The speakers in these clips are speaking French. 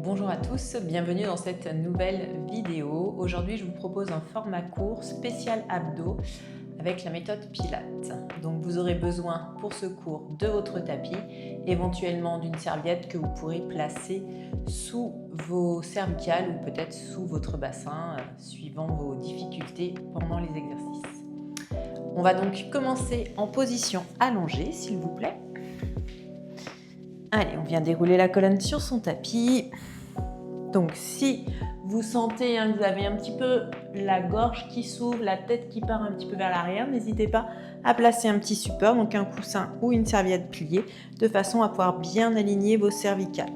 Bonjour à tous, bienvenue dans cette nouvelle vidéo. Aujourd'hui, je vous propose un format court spécial abdos avec la méthode Pilates. Donc vous aurez besoin pour ce cours de votre tapis, éventuellement d'une serviette que vous pourrez placer sous vos cervicales ou peut-être sous votre bassin, suivant vos difficultés pendant les exercices. On va donc commencer en position allongée, s'il vous plaît. Allez, on vient dérouler la colonne sur son tapis. Donc si vous sentez que vous avez un petit peu la gorge qui s'ouvre, la tête qui part un petit peu vers l'arrière, n'hésitez pas à placer un petit support, donc un coussin ou une serviette pliée, de façon à pouvoir bien aligner vos cervicales.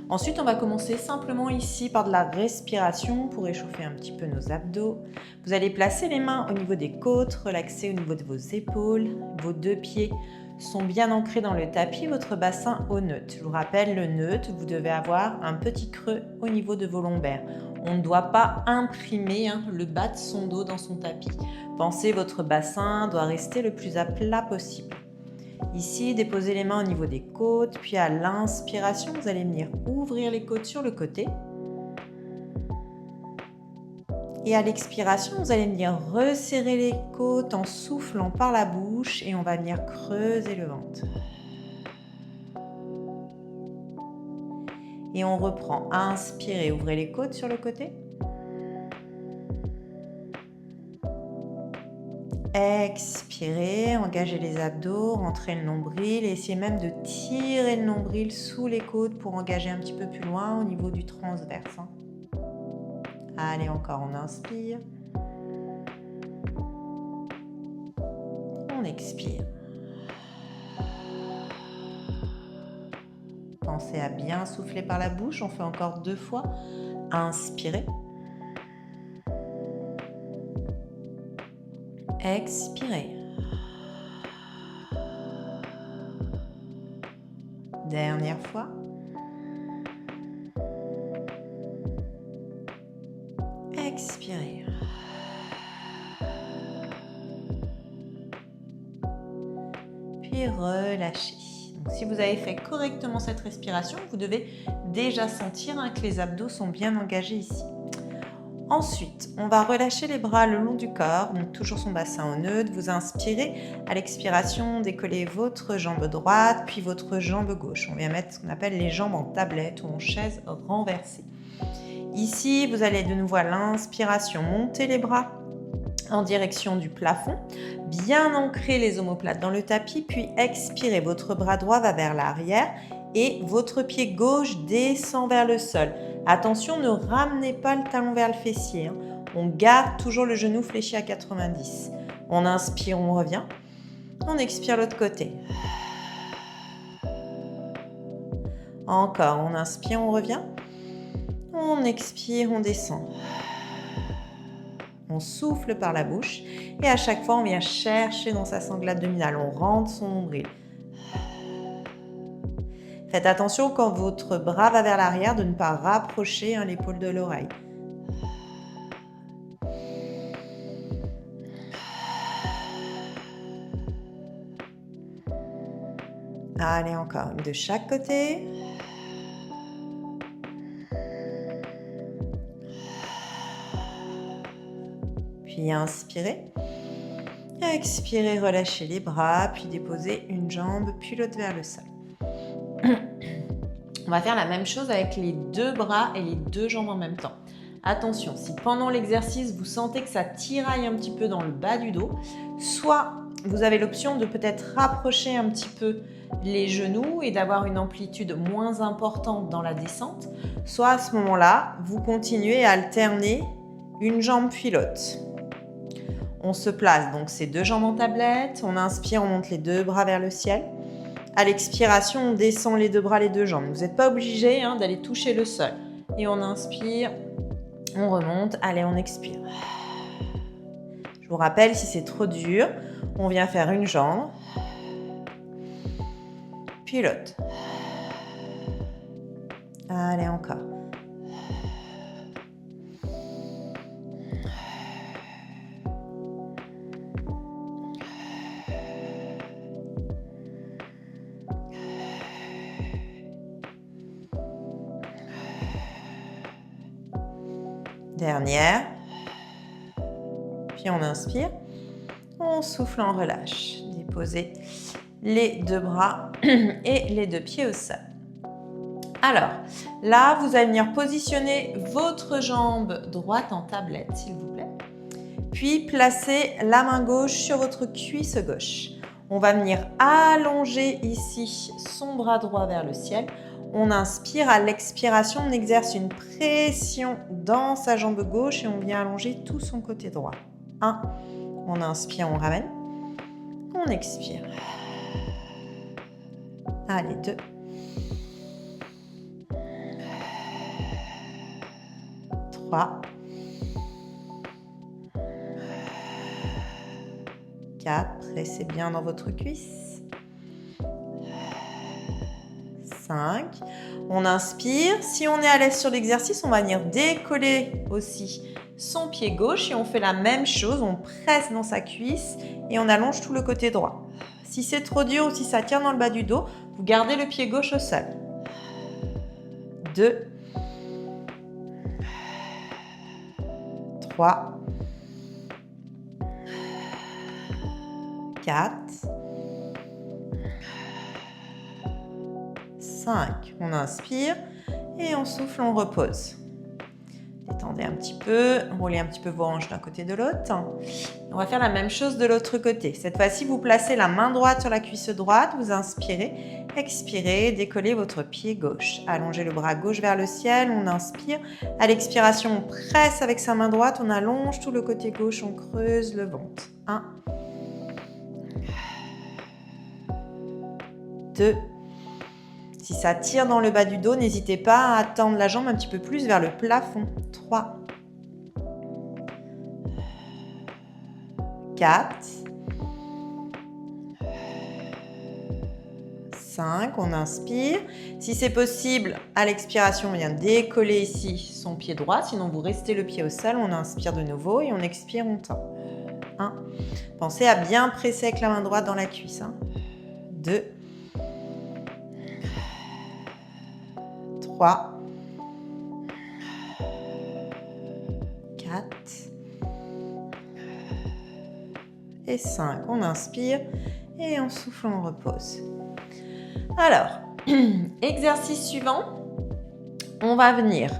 Ensuite, on va commencer simplement ici par de la respiration pour réchauffer un petit peu nos abdos. Vous allez placer les mains au niveau des côtes, relaxer au niveau de vos épaules, vos deux pieds sont bien ancrés dans le tapis, votre bassin au neutre. Je vous rappelle, le neutre, vous devez avoir un petit creux au niveau de vos lombaires. On ne doit pas imprimer le bas de son dos dans son tapis. Pensez, votre bassin doit rester le plus à plat possible. Ici, déposez les mains au niveau des côtes, puis à l'inspiration, vous allez venir ouvrir les côtes sur le côté. Et à l'expiration, vous allez venir resserrer les côtes en soufflant par la bouche et on va venir creuser le ventre. Et on reprend. Inspirez, ouvrez les côtes sur le côté. Expirez, engagez les abdos, rentrez le nombril et essayez même de tirer le nombril sous les côtes pour engager un petit peu plus loin au niveau du transverse. Allez, encore, on inspire. On expire. Pensez à bien souffler par la bouche. On fait encore 2 fois. Inspirez. Expirez. Dernière fois. Expirez. Puis relâchez. Donc, si vous avez fait correctement cette respiration, vous devez déjà sentir que les abdos sont bien engagés ici. Ensuite, on va relâcher les bras le long du corps, donc toujours son bassin au neutre. Vous inspirez. À l'expiration, décollez votre jambe droite, puis votre jambe gauche. On vient mettre ce qu'on appelle les jambes en tablette ou en chaise renversée. Ici, vous allez de nouveau à l'inspiration monter les bras en direction du plafond, bien ancrer les omoplates dans le tapis, puis expirez. Votre bras droit va vers l'arrière et votre pied gauche descend vers le sol. Attention, ne ramenez pas le talon vers le fessier. On garde toujours le genou fléchi à 90. On inspire, on revient. On expire l'autre côté. Encore, on inspire, on revient. On expire, on descend. On souffle par la bouche et à chaque fois, on vient chercher dans sa sangle abdominale. On rentre son nombril. Faites attention quand votre bras va vers l'arrière de ne pas rapprocher l'épaule de l'oreille. Allez, encore une de chaque côté. Puis inspirez. Expirez, relâchez les bras, puis déposez une jambe, puis l'autre vers le sol. On va faire la même chose avec les 2 bras et les 2 jambes en même temps. Attention, si pendant l'exercice, vous sentez que ça tiraille un petit peu dans le bas du dos, soit vous avez l'option de peut-être rapprocher un petit peu les genoux et d'avoir une amplitude moins importante dans la descente, soit à ce moment-là, vous continuez à alterner une jambe puis l'autre. On se place donc ces 2 jambes en tablette, on inspire, on monte les 2 bras vers le ciel. À l'expiration, on descend les 2 bras, les 2 jambes. Vous n'êtes pas obligé d'aller toucher le sol. Et on inspire, on remonte, allez, on expire. Je vous rappelle, si c'est trop dur, on vient faire une jambe, puis l'autre. Allez, encore. Dernière. Puis on inspire. On souffle, on relâche. Déposez les deux bras et les deux pieds au sol. Alors, là, vous allez venir positionner votre jambe droite en tablette, s'il vous plaît. Puis, placez la main gauche sur votre cuisse gauche. On va venir allonger ici son bras droit vers le ciel. On inspire, à l'expiration, on exerce une pression dans sa jambe gauche et on vient allonger tout son côté droit. 1, on inspire, on ramène. On expire. Allez, 2. 3. 4. Pressez bien dans votre cuisse. 5. On inspire. Si on est à l'aise sur l'exercice, on va venir décoller aussi son pied gauche et on fait la même chose. On presse dans sa cuisse et on allonge tout le côté droit. Si c'est trop dur ou si ça tient dans le bas du dos, vous gardez le pied gauche au sol. 2. 3. 4. 5. On inspire et on souffle, on repose. Détendez un petit peu, roulez un petit peu vos hanches d'un côté de l'autre. On va faire la même chose de l'autre côté. Cette fois-ci, vous placez la main droite sur la cuisse droite, vous inspirez, expirez, décollez votre pied gauche. Allongez le bras gauche vers le ciel, on inspire. À l'expiration, on presse avec sa main droite, on allonge tout le côté gauche, on creuse le ventre. 1, 2. Si ça tire dans le bas du dos, n'hésitez pas à tendre la jambe un petit peu plus vers le plafond. 3. 4. 5. On inspire. Si c'est possible, à l'expiration, on vient décoller ici son pied droit. Sinon, vous restez le pied au sol. On inspire de nouveau et on expire, on tend. 1. Pensez à bien presser avec la main droite dans la cuisse. 2. 3, 4 et 5. On inspire et on souffle, on repose. Alors, exercice suivant, on va venir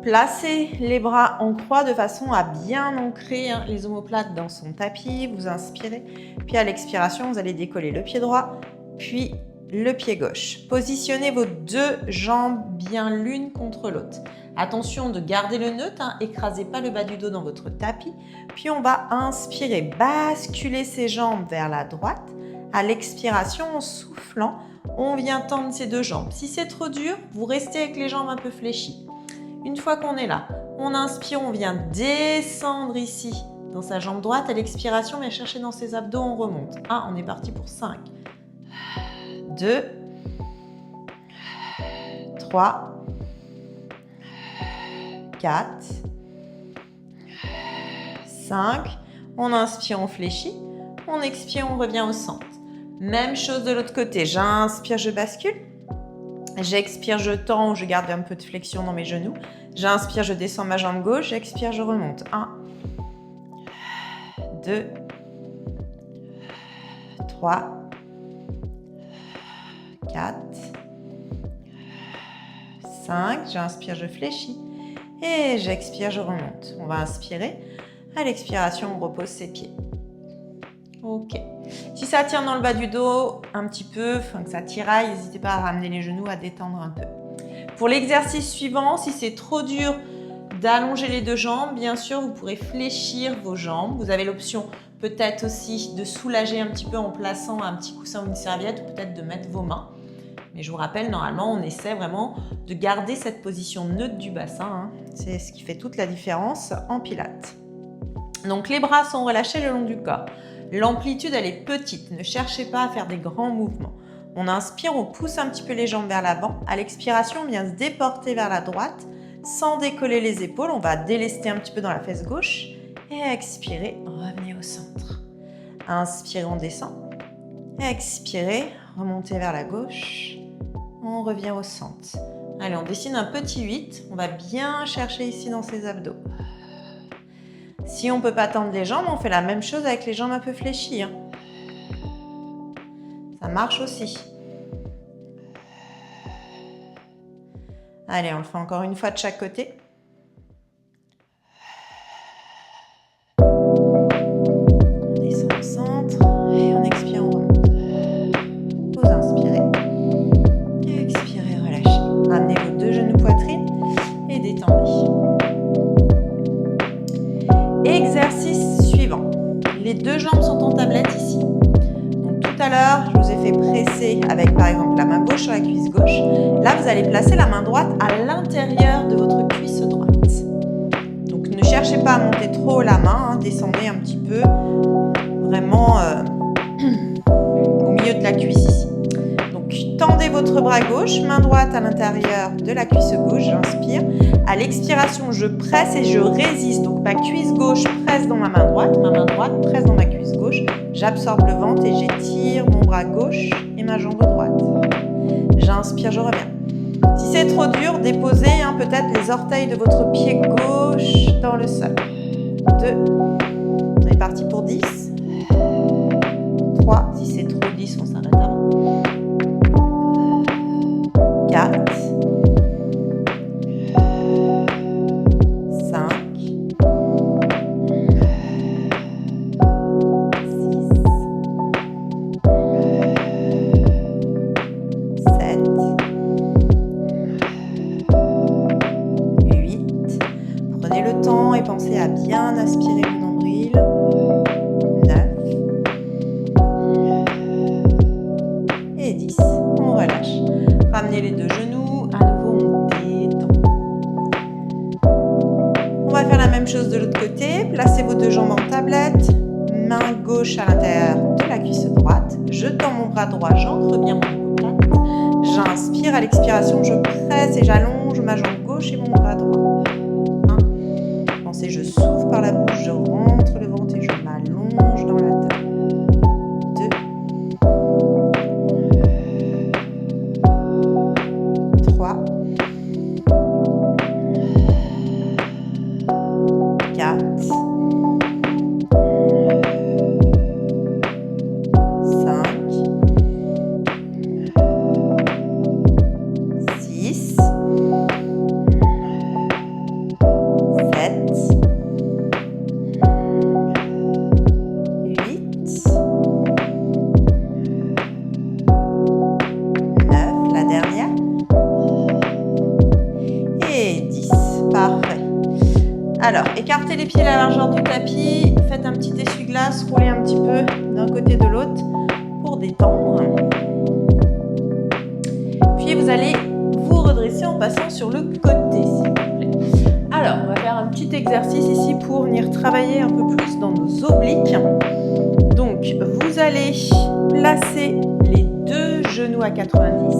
placer les bras en croix de façon à bien ancrer les omoplates dans son tapis. Vous inspirez, puis à l'expiration, vous allez décoller le pied droit, puis le pied gauche. Positionnez vos deux jambes bien l'une contre l'autre. Attention de garder le neutre, écrasez pas le bas du dos dans votre tapis. Puis on va inspirer, basculer ses jambes vers la droite. À l'expiration, en soufflant, on vient tendre ses deux jambes. Si c'est trop dur, vous restez avec les jambes un peu fléchies. Une fois qu'on est là, on inspire, on vient descendre ici dans sa jambe droite. À l'expiration, on vient chercher dans ses abdos, on remonte. 1, on est parti pour 5. 2, 3, 4, 5. On inspire, on fléchit. On expire, on revient au centre. Même chose de l'autre côté. J'inspire, je bascule. J'expire, je tends ou je garde un peu de flexion dans mes genoux. J'inspire, je descends ma jambe gauche. J'expire, je remonte. 1, 2, 3, 4, 5, j'inspire, je fléchis et j'expire, je remonte. On va inspirer. À l'expiration, on repose ses pieds. Ok. Si ça tient dans le bas du dos un petit peu, que ça tiraille, n'hésitez pas à ramener les genoux, à détendre un peu. Pour l'exercice suivant, si c'est trop dur d'allonger les deux jambes, bien sûr, vous pourrez fléchir vos jambes. Vous avez l'option peut-être aussi de soulager un petit peu en plaçant un petit coussin ou une serviette, ou peut-être de mettre vos mains. Mais je vous rappelle, normalement, on essaie vraiment de garder cette position neutre du bassin. C'est ce qui fait toute la différence en pilates. Donc, les bras sont relâchés le long du corps. L'amplitude, elle est petite. Ne cherchez pas à faire des grands mouvements. On inspire, on pousse un petit peu les jambes vers l'avant. À l'expiration, on vient se déporter vers la droite sans décoller les épaules. On va délester un petit peu dans la fesse gauche. Et à expirer, revenez au centre. Inspirez, on descend. Expirez, remontez vers la gauche. On revient au centre. Allez, on dessine un petit 8. On va bien chercher ici dans ses abdos. Si on ne peut pas tendre les jambes, on fait la même chose avec les jambes un peu fléchies. Hein. Ça marche aussi. Allez, on le fait encore une fois de chaque côté. On descend au centre et on expire, on remonte. Vous inspirez. Expirez, relâchez. Ramenez vos deux genoux poitrine et détendez. Exercice suivant. Les deux jambes sont en tablette ici. Donc tout à l'heure, je vous ai fait presser avec par exemple la main gauche sur la cuisse gauche. Là, vous allez placer la main droite à l'intérieur de votre cuisse droite. Donc ne cherchez pas à monter trop la main, hein, descendez un petit peu, vraiment au milieu de la cuisse ici. Donc tendez votre bras gauche, main droite à l'intérieur de la cuisse gauche, j'inspire. À l'expiration, je presse et je résiste. Donc ma cuisse gauche presse dans ma main droite presse dans ma cuisse gauche. J'absorbe le ventre et j'étire mon bras gauche et ma jambe droite. J'inspire, je reviens. Si c'est trop dur, déposez peut-être les orteils de votre pied gauche dans le sol. 2. On est parti pour 10. 3. Si c'est trop 10, on s'arrête avant. 4. 5. 8. Prenez le temps et pensez à bien aspirer le nombril. 9. Et 10. On relâche. Ramenez les deux genoux. À nouveau, on détend. On va faire la même chose de l'autre côté. Placez vos deux jambes en tablette. Main gauche à l'intérieur de la cuisse droite. Je tends mon bras droit, j'ancre bien mon omoplate. J'inspire, à l'expiration, je presse et j'allonge ma jambe gauche et mon bras droit. 1. Pensez, je souffle par la bouche, je rentre le ventre et je m'allonge dans la table. 2. 3. 4. 5. 6. 7. 8. 9. La dernière. Et 10. Parfait. Alors, écartez les pieds à la largeur du tapis. Faites un petit essuie-glace. Roulez un petit peu d'un côté de l'autre pour détendre. Puis vous allez vous redresser en passant sur le côté, s'il vous plaît. Alors, on va faire un petit exercice ici pour venir travailler un peu plus dans nos obliques. Donc, vous allez placer les deux genoux à 90.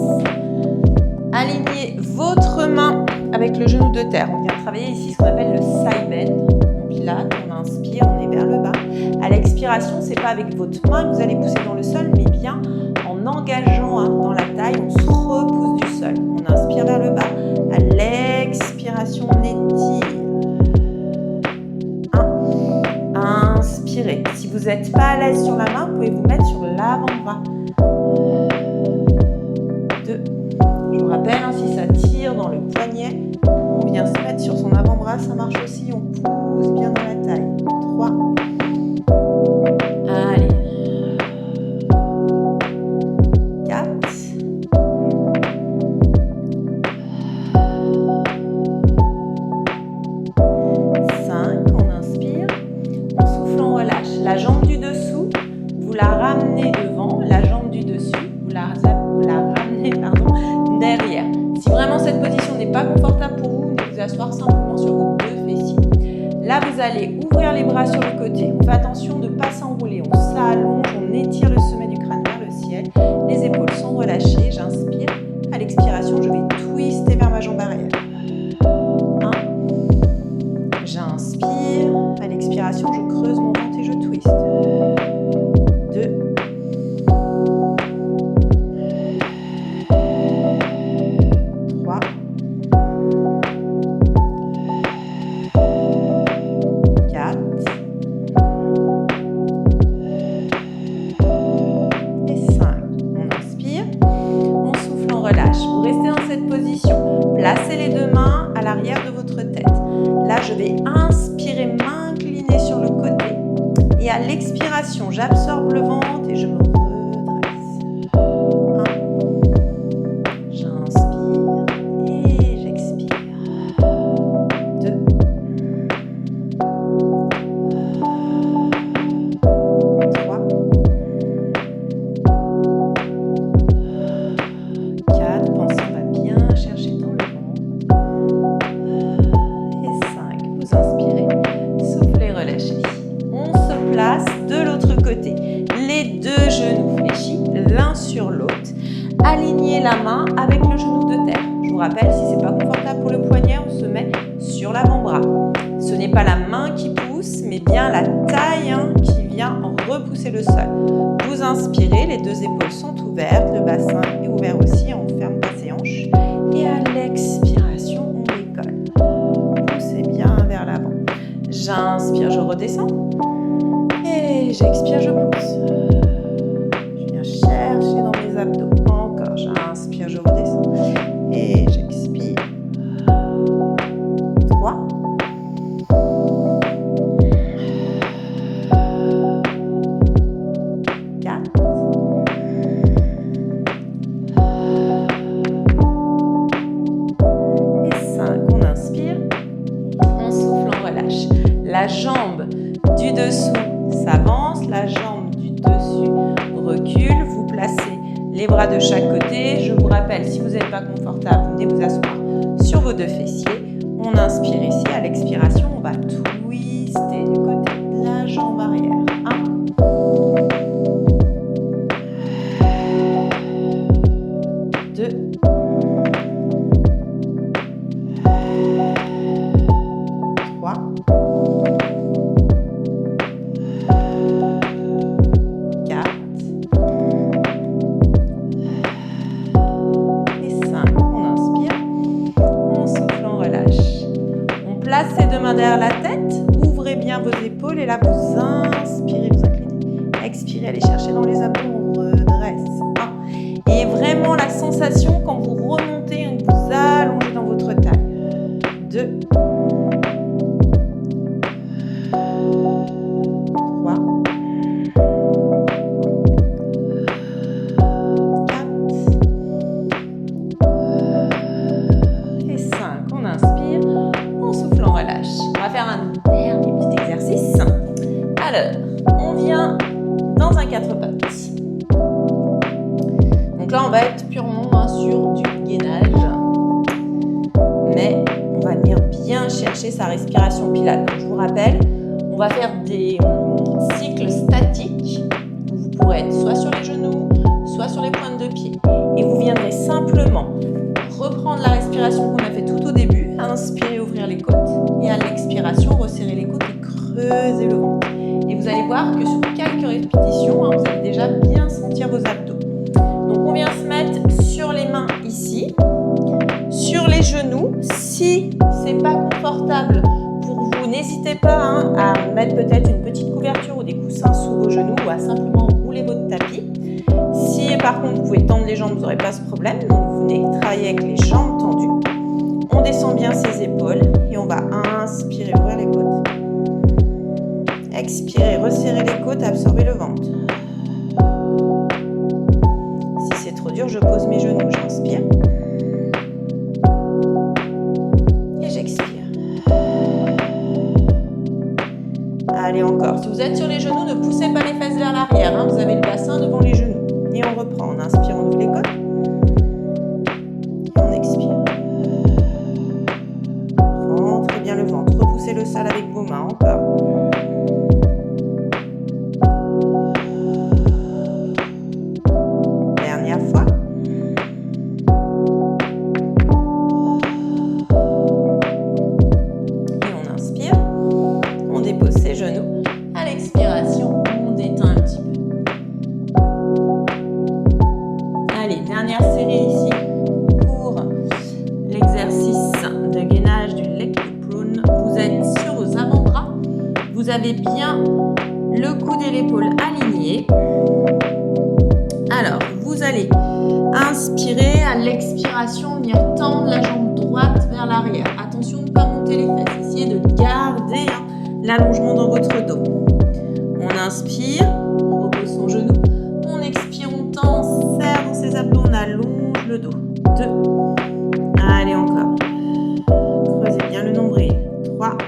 Alignez votre main avec le genou de terre. On vient travailler ici ce qu'on appelle le side bend. On pilate, on inspire, on est vers le bas. À l'expiration, c'est pas avec votre main que vous allez pousser dans le sol, mais bien en engageant dans la taille, on se repousse du sol. On inspire vers le bas. À l'expiration, on étire. 1. Inspirez. Si vous n'êtes pas à l'aise sur la main, vous pouvez vous mettre sur l'avant-bras. 2. Je vous rappelle, si ça tire dans le poignet, on vient se mettre sur son avant-bras, ça marche aussi, on pousse bien dans la taille. 3. Allez. 4. 5. On inspire. On souffle, on relâche. La jambe du dessous, vous la ramenez devant. La jambe du dessus, vous la ramenez derrière. Si vraiment cette position n'est pas confortable pour vous, vous vous asseoir simplement sur vos deux fessiers. Là, vous allez ouvrir les bras sur le côté. On fait attention de ne pas s'enrouler. On s'allonge, on étire le sommet du crâne vers le ciel. Les épaules sont relâchées. J'inspire. À l'expiration, je vais twister vers ma jambe arrière. 1. J'inspire. À l'expiration, je creuse mon ventre et je twiste. 2. 3. 4. placez les deux mains à l'arrière de votre tête. Là, je vais inspirer, m'incliner sur le côté. Et à l'expiration, j'absorbe le ventre et je me redresse. 1. J'inspire et j'expire. 2. 3. 4. Pensez, on va bien chercher dans le ventre. Et 5. Vous inspirez. Soufflez, relâchez. On se place de l'autre côté. Les deux genoux fléchis l'un sur l'autre. Alignez la main avec le genou de terre. Je vous rappelle, si ce n'est pas confortable pour le poignet, on se met sur l'avant-bras. Ce n'est pas la main qui pousse, mais bien la taille qui vient repousser le sol. Vous inspirez, les deux épaules sont ouvertes, le bassin est ouvert aussi, on ferme pas ses hanches. Et à l'expiration, on décolle. Poussez bien vers l'avant. J'inspire, je redescends. Et j'expire, je pousse. Je viens chercher dans mes abdos. Encore, j'inspire, je redescends. Et j'expire. 3. 4. 5. On inspire. On souffle, on relâche. La jambe du dessous s'avance, la jambe du dessus recule. Vous placez les bras de chaque côté. Je vous rappelle, si vous n'êtes pas confortable, vous venez vous asseoir sur vos deux fessiers. On inspire ici. À l'expiration, on va twister du côté de la jambe arrière. 1. 2. 3. 4. Et 5. On inspire. On souffle, on relâche. On place ses deux mains derrière la tête. Ouvrez bien vos épaules et là vous inspirez, vous inclinez. Expirez, allez chercher dans les abdos, on redresse. 1. Et vraiment la sensation quand vous remontez, vous allongez dans votre taille. 2. 3. 4. Et 5. On inspire, on souffle, on relâche. On va faire un dernier petit exercice. Alors, on vient dans un 4 pattes. Donc là, on va être purement sur du gainage. Mais on va venir bien chercher sa respiration pilates. Donc, je vous rappelle, on va faire des cycles statiques où vous pourrez être soit sur les genoux, soit sur les pointes de pied. Et vous viendrez simplement reprendre la respiration qu'on a fait tout au début. Inspirez, ouvrir les côtes. Et à l'expiration, resserrer les côtes et creuser le ventre. Et vous allez voir que sur quelques répétitions, vous allez déjà bien sentir vos abdos. Donc on vient se mettre sur les mains ici, sur les genoux. Si c'est pas confortable pour vous, n'hésitez pas à mettre peut-être une petite couverture ou des coussins sous vos genoux ou à simplement rouler votre tapis. Si par contre vous pouvez tendre les jambes, vous n'aurez pas ce problème. Donc vous venez travailler avec les jambes tendues. On descend bien ses épaules et on va inspirer, ouvrir les côtes. Expirez, resserrez les côtes, absorbez le ventre. Si c'est trop dur, je pose mes genoux, j'inspire. Et j'expire. Allez, encore. Si vous êtes sur les genoux, ne poussez pas les fesses vers l'arrière. Vous avez le bassin devant les genoux. Et on reprend. On inspire, on ouvre les côtes. Et on expire. Rentrez bien le ventre. Repoussez le sol avec vos mains. Encore. Dernière fois. Et on inspire. On dépose ses genoux. À l'expiration, on détend un petit peu. Allez, dernière série ici pour l'exercice de gainage du leg to prone. Vous êtes sur vos avant-bras. Vous avez bien le coude et l'épaule alignés. Alors, vous allez inspirer, à l'expiration, venir tendre la jambe droite droite vers l'arrière. Attention de ne pas monter les fesses. Essayez de garder l'allongement dans votre dos. On inspire, on repose son genou. On expire, on tend, on serre dans ses abdos, on allonge le dos. 2. Allez, encore. Creusez bien le nombril. 3.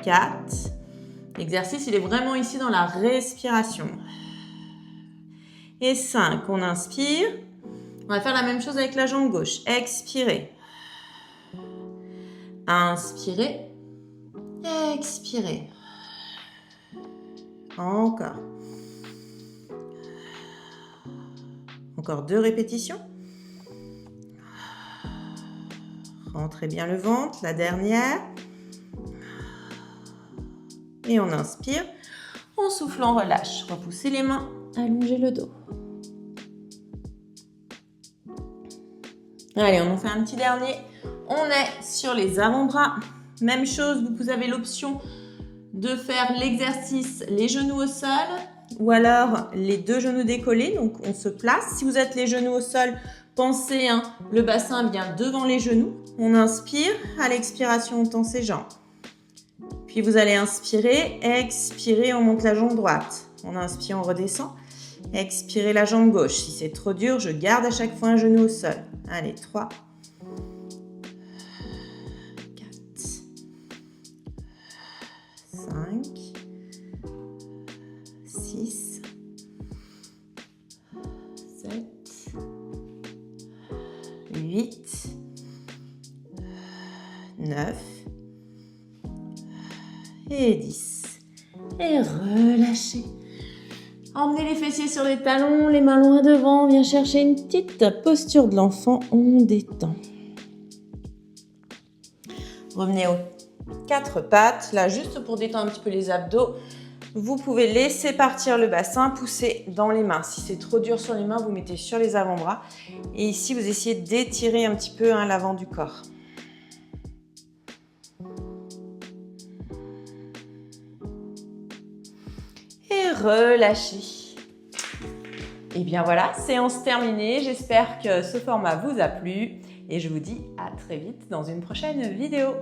4. L'exercice, il est vraiment ici dans la respiration. Et 5. On inspire. On va faire la même chose avec la jambe gauche. Expirez. Inspirez. Expirez. Encore. Encore 2 répétitions. Rentrez bien le ventre. La dernière. Et on inspire. En soufflant, on relâche. Repoussez les mains. Allongez le dos. Allez, on en fait un petit dernier. On est sur les avant-bras. Même chose, vous avez l'option de faire l'exercice les genoux au sol ou alors les 2 genoux décollés. Donc, on se place. Si vous êtes les genoux au sol, pensez, le bassin bien devant les genoux. On inspire. À l'expiration, on tend ses jambes. Puis, vous allez inspirer, expirer, on monte la jambe droite. On inspire, on redescend. Expirez la jambe gauche. Si c'est trop dur, je garde à chaque fois un genou au sol. Allez, 3, 4, 5, 6, 7, 8, 9 et 10. Et relâchez. Emmenez les fessiers sur les talons, les mains loin devant. Viens chercher une petite posture de l'enfant. On détend. Revenez aux 4 pattes. Là, juste pour détendre un petit peu les abdos. Vous pouvez laisser partir le bassin, pousser dans les mains. Si c'est trop dur sur les mains, vous mettez sur les avant-bras. Et ici, vous essayez d'étirer un petit peu l'avant du corps. Et relâchez. Et bien voilà, séance terminée. J'espère que ce format vous a plu et je vous dis à très vite dans une prochaine vidéo.